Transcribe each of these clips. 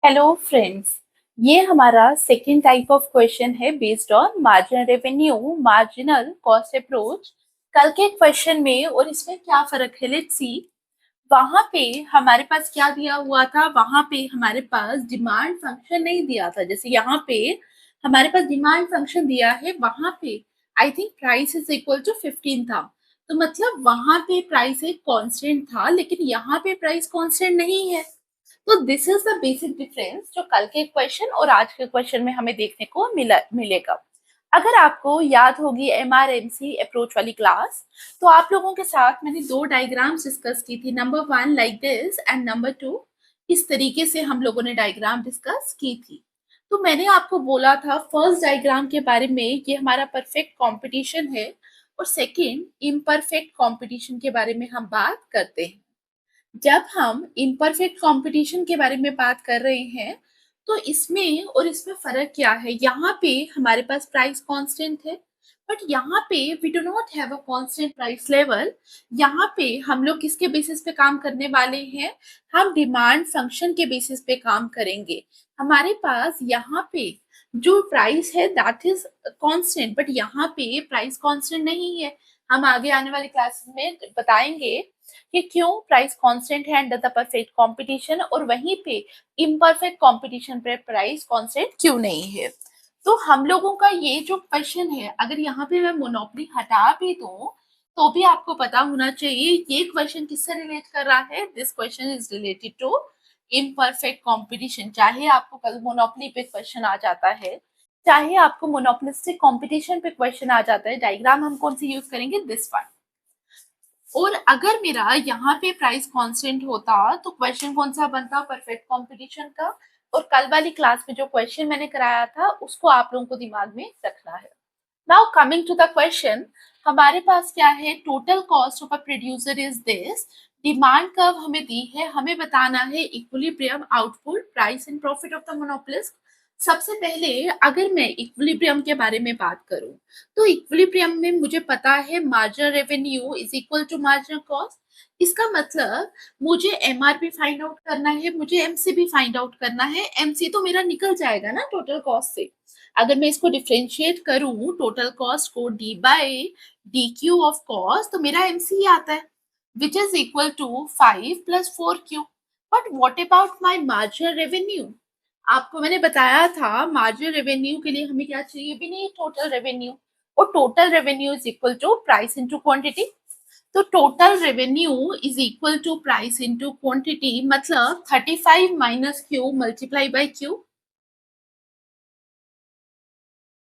Hello friends. ये हमारा second type of question है based on marginal revenue marginal cost approach. कल के क्वेश्चन में और इसमें क्या फर्क है, लेट्स सी। वहां पे हमारे पास क्या दिया हुआ था, वहां पे हमारे पास डिमांड फंक्शन नहीं दिया था। जैसे यहाँ पे हमारे पास डिमांड फंक्शन दिया है, वहां पे I think price is equal to 15 था। तो मतलब वहां पे प्राइस एक कांस्टेंट था, लेकिन यहाँ पे प्राइस कांस्टेंट नहीं है। तो this is the basic difference जो कल के क्वेश्चन और आज के क्वेश्चन में हमें देखने को मिलेगा। अगर आपको याद होगी MRMC अप्रोच वाली क्लास, तो आप लोगों के साथ मैंने दो डायग्राम्स डिस्कस की थी। Number one like this and number two इस तरीके से हम लोगों ने डायग्राम डिस्कस की थी। तो मैंने आपको बोला था फर्स्ट डायग्राम के बारे में, ये हमारा परफेक्ट कंपटीशन है, और सेकंड इम्परफेक्ट कंपटीशन के बारे में हम बात करते हैं। जब हम इम्परफेक्ट कंपटीशन के बारे में बात कर रहे हैं, तो इसमें और इसमें फर्क क्या है। यहाँ पे हमारे पास प्राइस कांस्टेंट है, बट यहाँ पे we do not have a constant price level. यहाँ पे हम लोग किसके बेसिस पे काम करने वाले हैं, हम डिमांड फंक्शन के बेसिस पे काम करेंगे। हमारे पास यहाँ पे जो प्राइस है दैट इज कांस्टेंट, बट यहाँ पे प्राइस कांस्टेंट नहीं है। हम आगे आने वाली क्लास में बताएंगे कि क्यों प्राइस कांस्टेंट है अंडर द परफेक्ट कंपटीशन, और वहीं पे इम्परफेक्ट कंपटीशन पे प्राइस कांस्टेंट क्यों नहीं है। तो हम लोगों का ये जो क्वेश्चन है, अगर यहाँ पे मैं मोनोपोली हटा भी दूं तो भी आपको पता होना चाहिए ये क्वेश्चन किससे रिलेट कर रहा है। This question is related to imperfect competition. चाहे आपको कल मोनोपोली पे क्वेश्चन आ जाता है, चाहे आपको मोनोपोलिस्टिक कंपटीशन पे क्वेश्चन आ जाता है, डायग्राम हम कौन सी यूज करेंगे, दिस वन। और अगर मेरा यहाँ पे प्राइस कांस्टेंट होता तो क्वेश्चन कौन सा बनता, परफेक्ट कंपटीशन का। और कल वाली क्लास में जो क्वेश्चन मैंने कराया था उसको आप लोगों को दिमाग में रखना है। Now coming to the question, हमारे पास क्या है, total cost of a producer is this. Demand curve हमें दी है, हमें बताना है equilibrium output price and profit of the monopolist. सबसे पहले अगर मैं इक्विलिब्रियम के बारे में बात करूं, तो इक्विलिब्रियम में मुझे पता है marginal revenue is equal to marginal cost. इसका मतलब मुझे एमआरपी फाइंड आउट करना है, मुझे एमसी भी फाइंड आउट करना है। एमसी तो मेरा निकल जाएगा ना टोटल कॉस्ट से। अगर मैं इसको डिफरेंशिएट करूं टोटल कॉस्ट को d by d q of cost, तो मेरा एमसी आता है which is equal to 5 plus 4 q. But what about my marginal revenue. आपको मैंने बताया था मार्जिनल रेवेन्यू के लिए हमें क्या चाहिए, भी नहीं, टोटल रेवेन्यू। और total revenue is equal to price into quantity. तो total revenue is equal to price into quantity, मतलब 35 minus Q multiply by Q,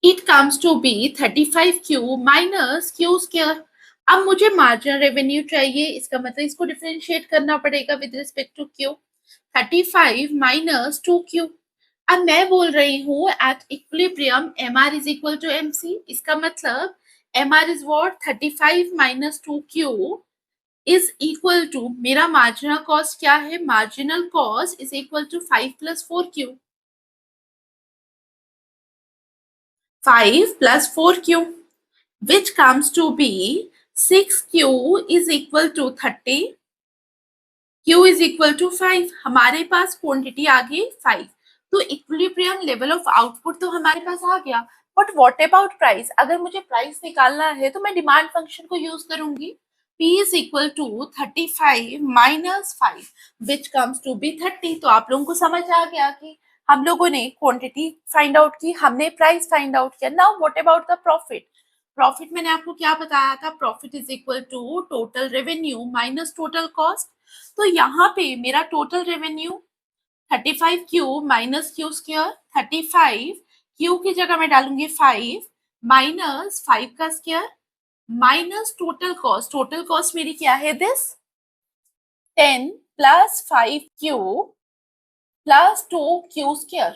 it comes to be 35 Q minus Q square. अब मुझे marginal revenue चाहिए, इसका मतलब इसको differentiate करना पड़ेगा with respect to q. 35 minus 2 q. अब मैं बोल रही हूँ at equilibrium M R is equal to M C. इसका मतलब M R is what, 35 minus 2 q is equal to, मेरा मार्जिनल कॉस्ट क्या है, marginal cost is equal to 5 plus 4 q. 5 plus 4 q which comes to be 6 q is equal to 30, q is equal to 5। हमारे पास quantity आ गई 5। तो equilibrium level of output तो हमारे पास आ गया, but what about price. अगर मुझे प्राइस निकालना है तो मैं डिमांड फंक्शन को यूज करूंगी। P is equal to 35 minus 5 which comes to be 30। तो आप लोगों को समझ आ गया कि हम लोगों ने क्वांटिटी फाइंड आउट की, हमने प्राइस फाइंड आउट किया। Now what about the profit. Profit मैंने आपको क्या बताया था, profit is equal to total revenue minus total cost. तो यहाँ पे मेरा total revenue 35 Q minus Q square, 35 q की जगह मैं डालूंगी 5 माइनस 5 का square minus total cost. Total cost मेरी क्या है, this 10 plus 5 q plus 2 q square.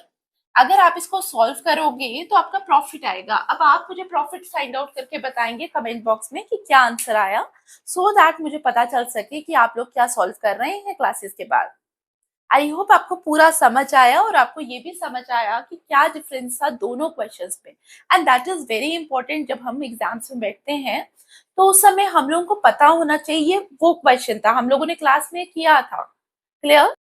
अगर आप इसको सॉल्व करोगे तो आपका प्रॉफिट आएगा। अब आप मुझे प्रॉफिट फाइंड आउट करके बताएंगे कमेंट बॉक्स में कि क्या आंसर आया, सो दैट मुझे पता चल सके कि आप लोग क्या सॉल्व कर रहे हैं क्लासेस के बाद। आई होप आपको पूरा समझ आया और आपको ये भी समझ आया कि क्या डिफरेंस था दोनों क्वेश्चंस में। And that is very important, जब हम एग्जाम्स में बैठते हैं तो उस समय हम लोगों को पता होना चाहिए वो क्वेश्चन था, हम लोगों ने क्लास में किया था। क्लियर।